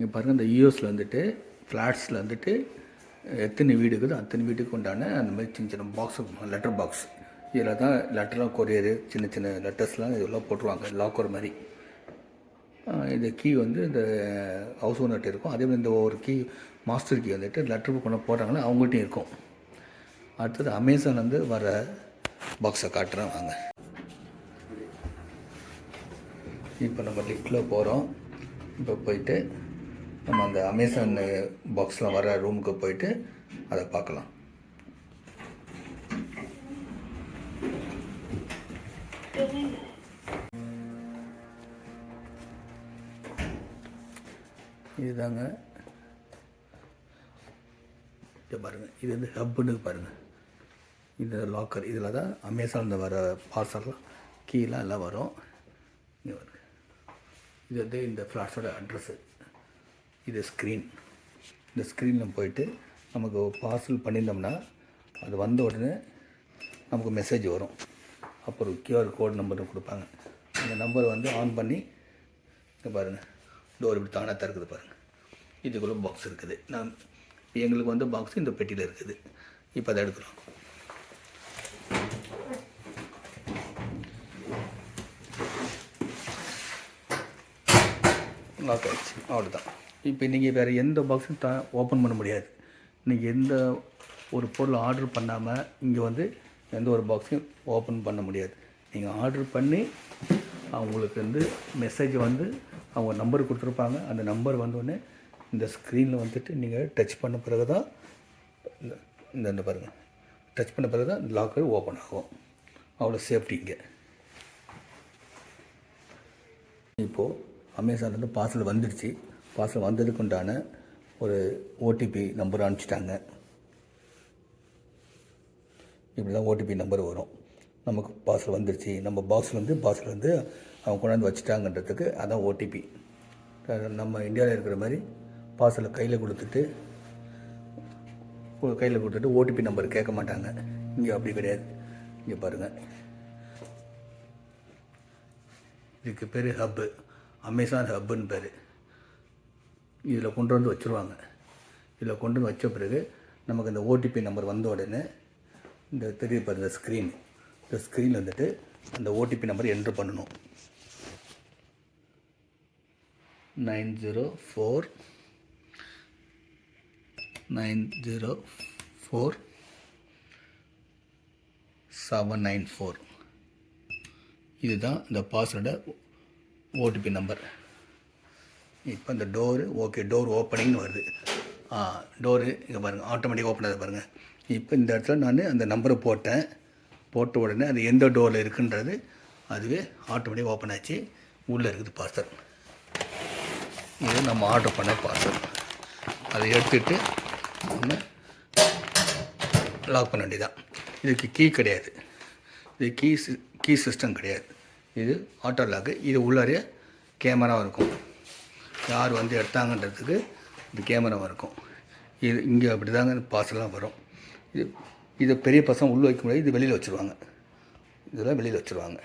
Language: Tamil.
இங்கே பாருங்கள், இந்த யூஎஸில் வந்துட்டு ஃப்ளாட்ஸில் வந்துட்டு எத்தனை வீடு இருக்குதோ அத்தனை வீட்டுக்கு உண்டான அந்த மாதிரி சின்ன சின்ன பாக்ஸ், லெட்டர் பாக்ஸ். இதில் தான் லெட்டர்லாம், கொரியரு, சின்ன சின்ன லெட்டர்ஸ்லாம் இதெல்லாம் போட்டுருவாங்க, லாக்கர் மாதிரி. இந்த கீ வந்து இந்த ஹவுஸ் ஓனர்கிட்ட இருக்கும். அதே மாதிரி இந்த ஒரு கீ, மாஸ்டர் கீ வந்துட்டு லெட்டர் கொண்டு போட்டாங்கன்னா அவங்கள்ட்டையும் இருக்கும். அடுத்தது அமேசான்லேருந்து வர பாக்ஸை காட்டுறேன் வாங்க. இப்போ நம்ம லிஃப்ட்டில் போகிறோம். இப்போ போயிட்டு நம்ம அந்த அமேசான் பாக்ஸில் வர ரூமுக்கு போயிட்டு அதை பார்க்கலாம். இதுதாங்க, இதை பாருங்கள், இது வந்து ஹப்புன்னு பாருங்கள். இந்த லாக்கர், இதில் தான் அமேசானில் வர பார்சல்லாம் கீழே எல்லாம் வரும். இங்கே வருது. இது வந்து இந்த ஃப்ளாட்ஸோட அட்ரஸ்ஸு. இது ஸ்க்ரீன். இந்த ஸ்க்ரீனில் போயிட்டு நமக்கு பார்சல் பண்ணியிருந்தோம்னா அது வந்த உடனே நமக்கு மெசேஜ் வரும். அப்புறம் கியூஆர் கோட் நம்பர் கொடுப்பாங்க. அந்த நம்பர் வந்து ஆன் பண்ணி இங்கே பாருங்கள், டோர் இப்படி தானாக திறக்குது பாருங்கள். இதுக்குள்ளே பாக்ஸ் இருக்குது. எங்களுக்கு வந்து பாக்ஸ் இந்த பெட்டியில் இருக்குது. இப்போ அதை எடுக்கிறோம். லாக் ஆகிடுச்சு, அவ்வளோதான். இப்போ நீங்கள் வேறு எந்த பாக்ஸும் ஓப்பன் பண்ண முடியாது. நீங்கள் எந்த ஒரு பொருள் ஆர்டர் பண்ணாமல் இங்கே வந்து எந்த ஒரு பாக்ஸையும் ஓப்பன் பண்ண முடியாது. நீங்கள் ஆர்டர் பண்ணி அவங்களுக்கு வந்து மெசேஜ் வந்து அவங்க நம்பர் கொடுத்துருப்பாங்க. அந்த நம்பர் வந்தோடனே இந்த ஸ்க்ரீனில் வந்துட்டு நீங்கள் டச் பண்ண பிறகு தான் இந்த பாருங்கள், டச் பண்ண பிறகு தான் லாக்கர் ஓப்பன் ஆகும். அவ்வளோ சேஃப்டி இங்கே. இப்போது அமேசான்லேருந்து பார்சல் வந்துடுச்சு. பார்சல் வந்ததுக்கு உண்டான ஒரு ஓடிபி நம்பர் அனுப்பிச்சிட்டாங்க. இப்படி தான் ஓடிபி நம்பர் வரும். நமக்கு பார்சல் வந்துடுச்சு, நம்ம பார்சல் வந்து அவங்க கொண்டாந்து வச்சுட்டாங்கன்றதுக்கு அதான் ஓடிபி. நம்ம இந்தியாவில் இருக்கிற மாதிரி பார்சலை கையில் கொடுத்துட்டு ஓடிபி நம்பர் கேட்க மாட்டாங்க. இங்கே அப்படி கிடையாது. இங்கே பாருங்கள், இதுக்கு பேர் ஹப்பு, அமேசான் ஹப்புன்னு பேர். இதில் கொண்டு வந்து வச்சுருவாங்க. இதில் கொண்டு வந்து வச்ச பிறகு நமக்கு இந்த ஓடிபி நம்பர் வந்த உடனே இந்த தெரிய பாருங்க ஸ்க்ரீன். இந்த ஸ்க்ரீனில் வந்துட்டு அந்த ஓடிபி நம்பர் என்ட்ரு பண்ணணும். 904 இதுதான் இந்த பாஸ்வேர்டை ஓடிபி நம்பர். இப்போ இந்த டோரு ஓகே, டோர் ஓப்பனிங்னு வருது. டோரு இங்கே பாருங்கள், ஆட்டோமேட்டிக்காக ஓப்பன் ஆகுது பாருங்கள். இப்போ இந்த இடத்துல நான் அந்த நம்பரை போட்ட உடனே அது எந்த டோரில் இருக்குன்றது அதுவே ஆட்டோமேட்டிக்காக ஓப்பன் ஆச்சு. உள்ளே இருக்குது பார்சல். இது நம்ம ஆர்டர் பண்ண பார்சல். அதை எடுத்துகிட்டு நம்ம லாக் பண்ண வேண்டியதான். இதுக்கு கீ கிடையாது. இது கீ சிஸ்டம் கிடையாது. இது ஆட்டோ லாக்கு. இது உள்ளாரே கேமரா இருக்கும். யார் வந்து எடுத்தாங்கன்றதுக்கு இது கேமராவாக இருக்கும். இது இங்கே அப்படி தாங்க பார்சல்லாம் வரும். இது பெரிய பசங்க உள்ளே வைக்க முடியாது. இது வெளியில் வச்சுருவாங்க. இதெல்லாம் வெளியில் வச்சுருவாங்க.